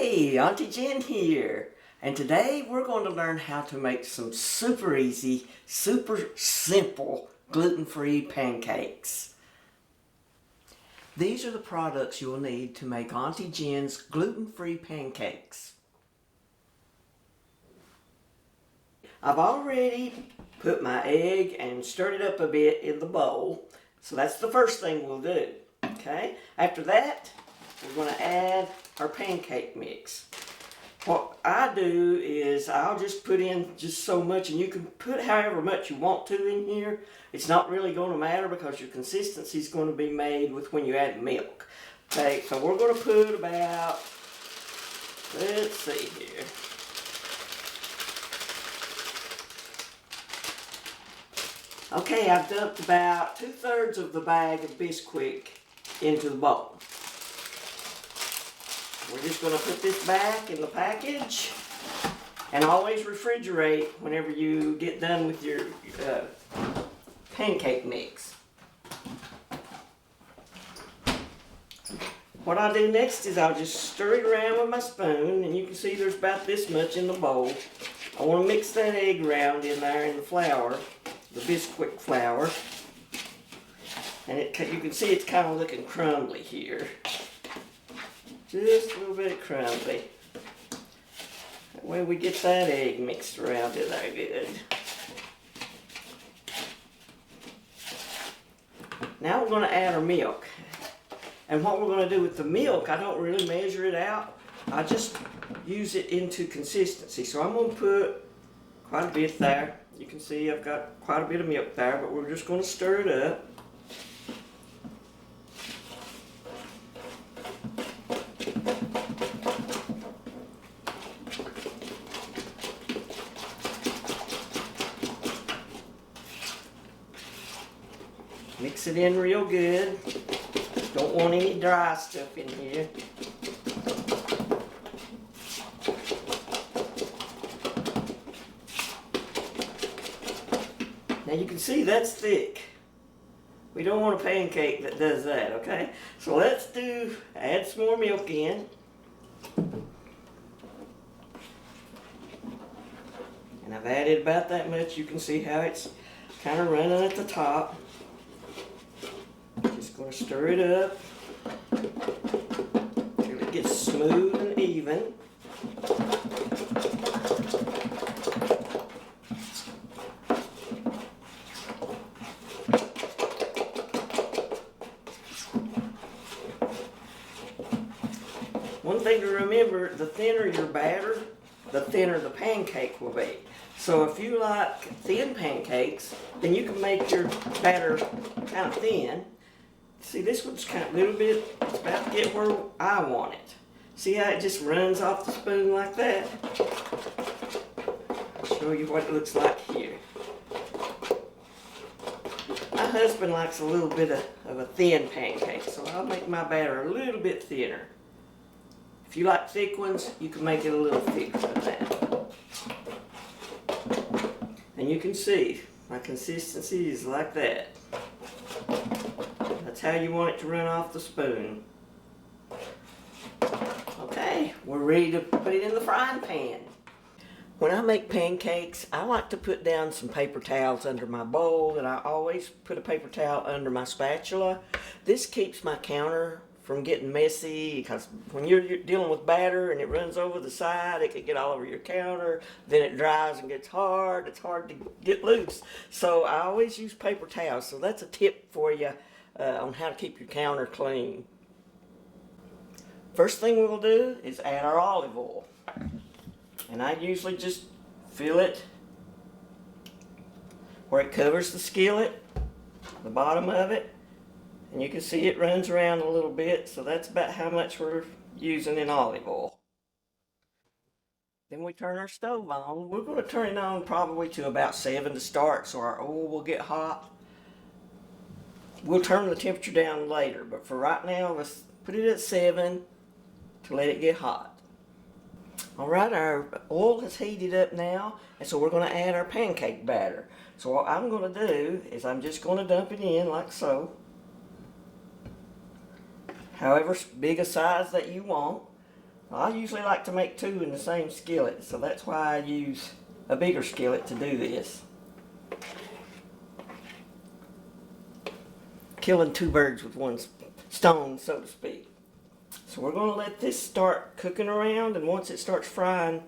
Hey, Auntie Jen here, and today we're going to learn how to make some super easy, super simple gluten-free pancakes. These are the products you'll need to make Auntie Jen's gluten-free pancakes. I've already put my egg and stirred it up a bit in the bowl, so that's the first thing we'll do. Okay, after that, we're going to add our pancake mix. What I do is I'll just put in just so much, and you can put however much you want to in here. It's not really going to matter because your consistency is going to be made with when you add milk. Okay, so we're going to put about, let's see here. Okay, I've dumped about 2/3 of the bag of Bisquick into the bowl. We're just going to put this back in the package, and always refrigerate whenever you get done with your pancake mix. What I'll do next is I'll just stir it around with my spoon, and you can see there's about this much in the bowl. I want to mix that egg around in there in the flour, the Bisquick flour, and you can see it's kind of looking crumbly here. Just a little bit crumbly. That way we get that egg mixed around in there good. Now we're going to add our milk. And what we're going to do with the milk, I don't really measure it out. I just use it into consistency. So I'm going to put quite a bit there. You can see I've got quite a bit of milk there, but we're just going to stir it up. Mix it in real good. Don't want any dry stuff in here. Now you can see that's thick. We don't want a pancake that does that, okay? So let's add some more milk in. And I've added about that much. You can see how it's kind of running at the top. Just going to stir it up until it gets smooth and even. One thing to remember, the thinner your batter, the thinner the pancake will be. So if you like thin pancakes, then you can make your batter kind of thin. See, this one's kind of a little bit, it's about to get where I want it. See how it just runs off the spoon like that? I'll show you what it looks like here. My husband likes a little bit of a thin pancake, so I'll make my batter a little bit thinner. If you like thick ones, you can make it a little thicker than that. And you can see my consistency is like that. That's how you want it to run off the spoon. Okay, we're ready to put it in the frying pan. When I make pancakes, I like to put down some paper towels under my bowl, and I always put a paper towel under my spatula. This keeps my counter from getting messy, because when you're dealing with batter and it runs over the side, it can get all over your counter. Then it dries and gets hard. It's hard to get loose. So I always use paper towels. So that's a tip for you on how to keep your counter clean. First thing we'll do is add our olive oil. And I usually just fill it where it covers the skillet, the bottom of it. And you can see it runs around a little bit, so that's about how much we're using in olive oil. Then we turn our stove on. We're going to turn it on probably to about 7 to start, so our oil will get hot. We'll turn the temperature down later, but for right now, let's put it at 7 to let it get hot. Alright, our oil has heated up now, and so we're going to add our pancake batter. So what I'm going to do is I'm just going to dump it in like so. However big a size that you want. I usually like to make 2 in the same skillet, so that's why I use a bigger skillet to do this. Killing 2 birds with 1 stone, so to speak. So we're going to let this start cooking around, and once it starts frying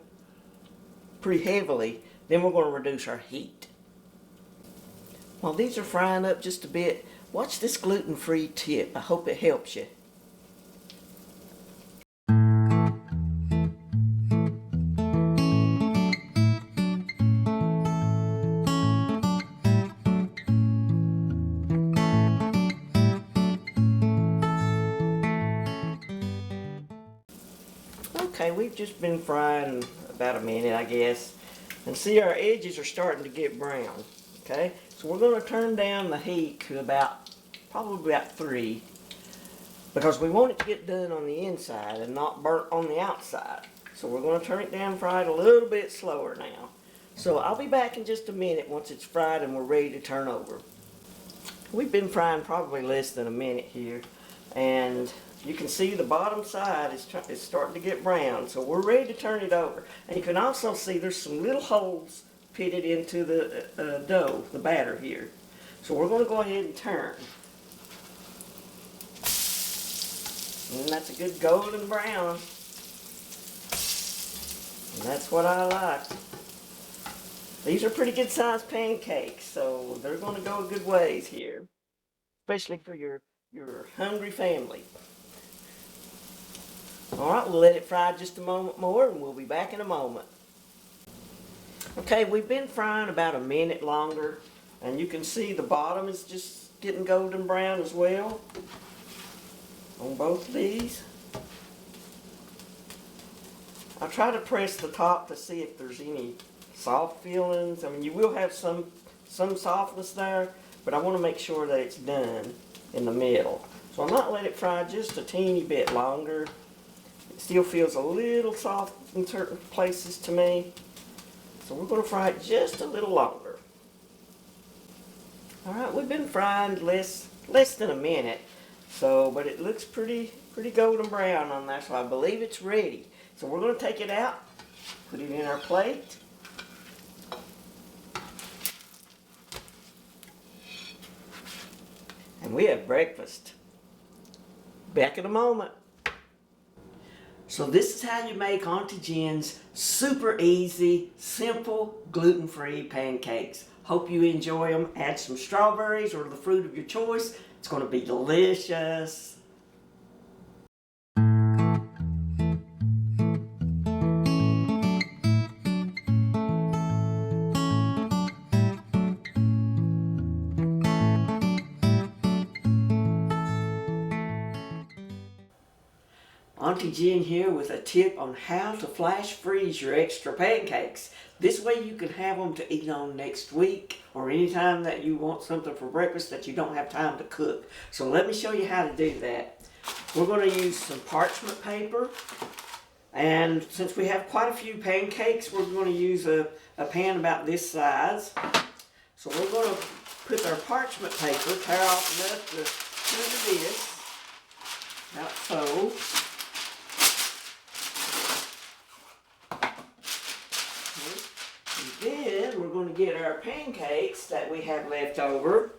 pretty heavily, then we're going to reduce our heat. While these are frying up just a bit, watch this gluten-free tip. I hope it helps you. Okay, we've just been frying about a minute, I guess. And see, our edges are starting to get brown. Okay, so we're going to turn down the heat to probably about 3, because we want it to get done on the inside and not burnt on the outside. So we're going to turn it down, fry it a little bit slower now. So I'll be back in just a minute once it's fried and we're ready to turn over. We've been frying probably less than a minute here, and you can see the bottom side is starting to get brown, so we're ready to turn it over. And you can also see there's some little holes pitted into the dough, the batter here. So we're going to go ahead and turn. And that's a good golden brown. And that's what I like. These are pretty good sized pancakes, so they're going to go a good ways here, especially for your hungry family. Alright, we'll let it fry just a moment more and we'll be back in a moment. Okay, we've been frying about a minute longer, and you can see the bottom is just getting golden brown as well on both of these. I try to press the top to see if there's any soft feelings. I mean, you will have some softness there, but I want to make sure that it's done in the middle. So I might let it fry just a teeny bit longer. It still feels a little soft in certain places to me. So we're going to fry it just a little longer. Alright, we've been frying less than a minute. But it looks pretty golden brown on there, so I believe it's ready. So we're going to take it out, put it in our plate. And we have breakfast. Back in a moment. So this is how you make Auntie Jen's super easy, simple, gluten-free pancakes. Hope you enjoy them. Add some strawberries or the fruit of your choice. It's going to be delicious. Auntie Jen here with a tip on how to flash freeze your extra pancakes. This way you can have them to eat on next week or anytime that you want something for breakfast that you don't have time to cook. So let me show you how to do that. We're going to use some parchment paper, and since we have quite a few pancakes, we're going to use a pan about this size. So we're going to put our parchment paper, tear off enough to this, about so. Then we're going to get our pancakes that we have left over.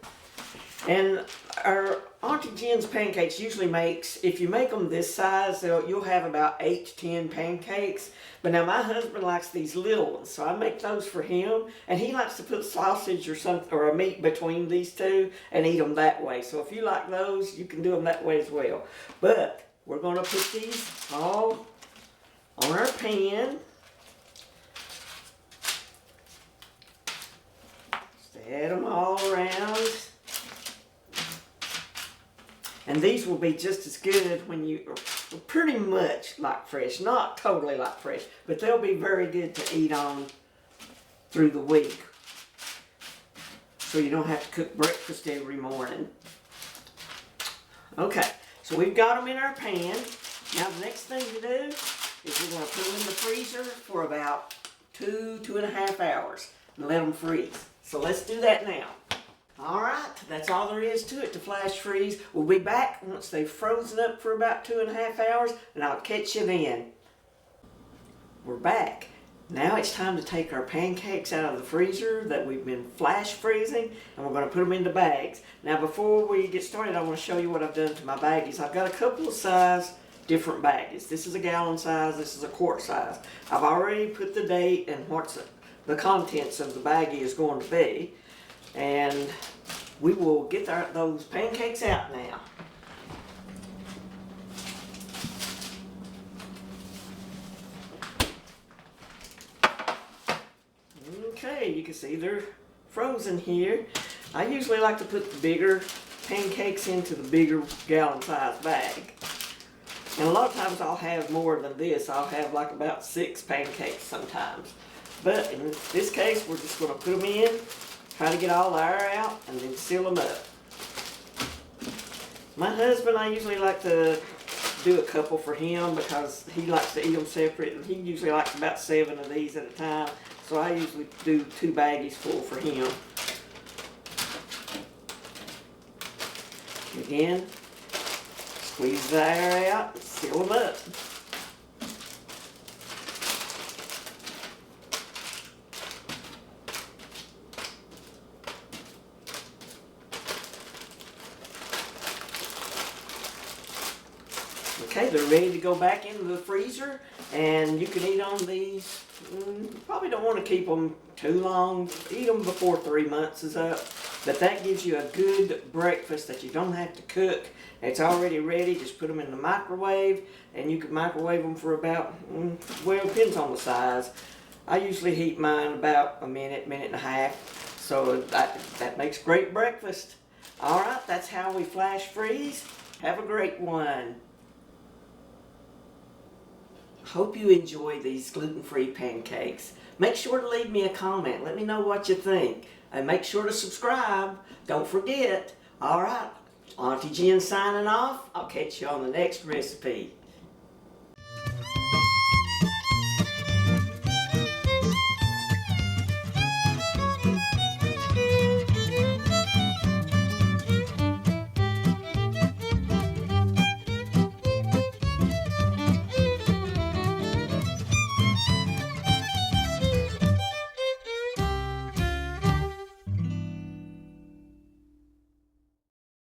And our Auntie Jen's pancakes usually makes, if you make them this size, you'll have about 8 to 10 pancakes. But now my husband likes these little ones, so I make those for him. And he likes to put sausage or something or a meat between these two and eat them that way. So if you like those, you can do them that way as well. But we're going to put these all on our pan. Add them all around. And these will be just as good when you are pretty much like fresh. Not totally like fresh, but they'll be very good to eat on through the week. So you don't have to cook breakfast every morning. Okay, so we've got them in our pan. Now the next thing to do is we're going to put them in the freezer for about 2.5 hours and let them freeze. So let's do that now. Alright, that's all there is to it to flash freeze. We'll be back once they've frozen up for about 2.5 hours, and I'll catch you then. we're back. Now it's time to take our pancakes out of the freezer that we've been flash freezing, and we're going to put them into bags. Now before we get started, I want to show you what I've done to my baggies. I've got a couple of size different baggies. This is a gallon size, this is a quart size. I've already put the date and what's the contents of the baggie is going to be, and we will get those pancakes out now. Okay, you can see they're frozen here. I usually like to put the bigger pancakes into the bigger gallon size bag. And a lot of times I'll have more than this. I'll have like about 6 pancakes sometimes. But in this case, we're just going to put them in, try to get all the air out, and then seal them up. My husband, I usually like to do a couple for him because he likes to eat them separate, and he usually likes about 7 of these at a time. So I usually do 2 baggies full for him. Again, squeeze the air out and seal them up. Okay, they're ready to go back into the freezer, and you can eat on these. Probably don't want to keep them too long. Eat them before 3 months is up. But that gives you a good breakfast that you don't have to cook. It's already ready. Just put them in the microwave, and you can microwave them for about, well, it depends on the size. I usually heat mine about a minute, minute and a half. So that makes great breakfast. All right, that's how we flash freeze. Have a great one. Hope you enjoy these gluten-free pancakes. Make sure to leave me a comment. Let me know what you think. And make sure to subscribe. Don't forget. All right, Auntie Jen signing off. I'll catch you on the next recipe.